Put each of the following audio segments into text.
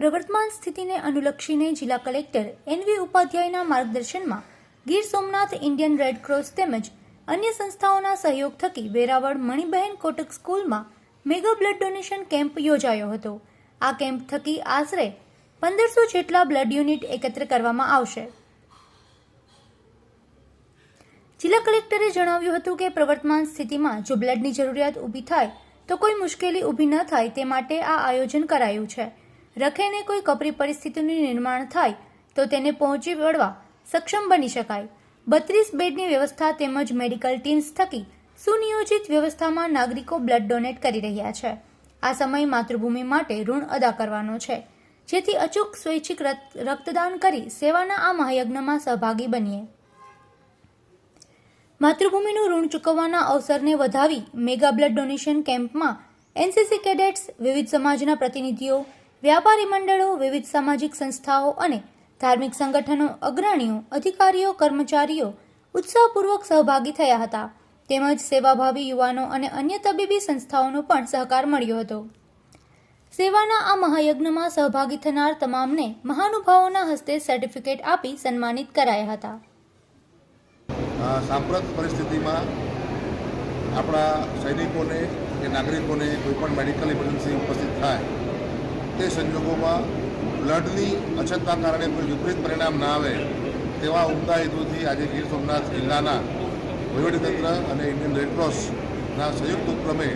પ્રવર્તમાન સ્થિતિને અનુલક્ષીને જિલ્લા કલેક્ટર એનવી ઉપાધ્યાયના માર્ગદર્શનમાં Gir Somnath Indian Red Cross તેમજ અન્ય સંસ્થાઓના સહયોગ થકી વેરાવળ મણિબહેન કોટક સ્કૂલમાં મેગા બ્લડ ડોનેશન કેમ્પ યોજાયો હતો। આ કેમ્પ થકી આશરે 1500 જેટલા બ્લડ યુનિટ એકત્ર કરવામાં આવશે। જિલ્લા કલેક્ટરે જણાવ્યું હતું કે પ્રવર્તમાન સ્થિતિમાં જો બ્લડની જરૂરિયાત ઊભી થાય તો કોઈ મુશ્કેલી ઊભી ન થાય તે માટે આ આયોજન કરાયું છે। રખેને કોઈ કપરી પરિસ્થિતિનું નિર્માણ થાય તો તેને પહોંચી વળવા સક્ષમ બની શકાય। 32 બેડની વ્યવસ્થા તેમજ મેડિકલ ટીમ્સ થકી સુનિયોજિત વ્યવસ્થામાં નાગરિકો બ્લડ ડોનેટ કરી રહ્યા છે। આ સમય માતૃભૂમિ માટે ઋણ અદા કરવાનો છે, જેથી અચૂક સ્વૈચ્છિક રક્તદાન કરી સેવાના આ મહાયજ્ઞમાં સહભાગી બનીએ। માતૃભૂમિનું ઋણ ચૂકવવાના અવસરને વધાવી મેગા બ્લડ ડોનેશન કેમ્પમાં એનસીસી કેડેટ્સ, વિવિધ સમાજના પ્રતિનિધિઓ, વ્યાપારી મંડળો, વિવિધ સામાજિક સંસ્થાઓ અને ધાર્મિક સંગઠનો, અગ્રણીઓ, અધિકારીઓ, કર્મચારીઓ ઉત્સાહપૂર્વક સહભાગી થયા હતા। તેમજ સેવાભાવી યુવાનો અને અન્ય તબીબી સંસ્થાઓનો પણ સહકાર મળ્યો હતો। સેવાના આ મહાયજ્ઞમાં સહભાગી થનાર તમામને મહાનુભાવોના હસ્તે સર્ટિફિકેટ આપી સન્માનિત કરાયા હતા। સાંપ્રત પરિસ્થિતિમાં આપણા સૈનિકોને કે નાગરિકોને કોઈપણ મેડિકલ ઇમરજન્સી ઉપસ્થિત થાય તે સંજોગોમાં બ્લડની અછતના કારણે કોઈ વિપરીત પરિણામ ના આવે તેવા ઉમદા હેતુથી આજે ગીર સોમનાથ જિલ્લાના વહીવટીતંત્ર અને ઇન્ડિયન રેડક્રોસના સંયુક્ત ઉપક્રમે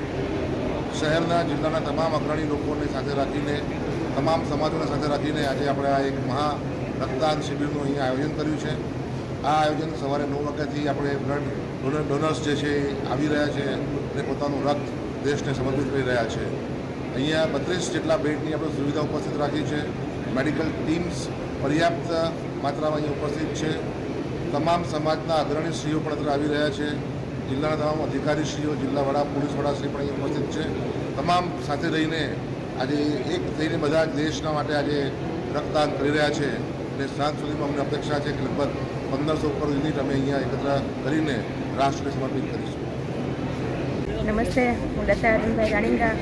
શહેરના જિલ્લાના તમામ અગ્રણી લોકોને સાથે રાખીને, તમામ સમાજોને સાથે રાખીને આજે આપણે આ એક મહા રક્તદાન શિબિરનું અહીંયા આયોજન કર્યું છે। આ આયોજન સવારે 9 વાગ્યાથી આપણે બ્લડ ડોનર્સ જે છે એ આવી રહ્યા છે અને પોતાનું રક્ત દેશને સમર્પિત કરી રહ્યા છે। અહીંયા 32 જેટલા બેડની આપણે સુવિધા ઉપસ્થિત રાખી છે। મેડિકલ ટીમ્સ પર્યાપ્ત માત્રામાં અહીંયા ઉપસ્થિત છે। તમામ સમાજના અગ્રણીશ્રીઓ પણ અત્યારે આવી રહ્યા છે। જિલ્લાના તમામ અધિકારીશ્રીઓ, જિલ્લા વડા, પોલીસ વડાશ્રી પણ અહીંયા ઉપસ્થિત છે। તમામ સાથે રહીને આજે એક થઈને બધા જ દેશના માટે આજે રક્તદાન કરી રહ્યા છે અને સાંજ સુધીમાં અમને અપેક્ષા છે કે લગભગ 1500 ઉપર યુનિટ અમે અહીંયા એકત્ર કરીને રાષ્ટ્રને સમર્પિત કરીશું। નમસ્તે, હું લતા અરવિંદભાઈ રાણીંગા।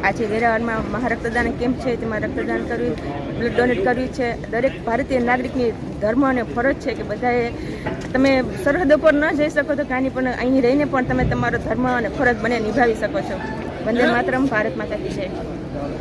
આજે વેરાવળમાં મહારક્તદાન કેમ્પ છે, તેમાં રક્તદાન કર્યું, બ્લડ ડોનેટ કર્યું છે। દરેક ભારતીય નાગરિકની ધર્મ અને ફરજ છે કે બધાએ તમે સરહદો પર ન જઈ શકો તો કાંઈ પણ અહીં રહીને પણ તમે તમારો ધર્મ અને ફરજ બંને નિભાવી શકો છો। વંદે માતરમ, ભારત માતા કી જય।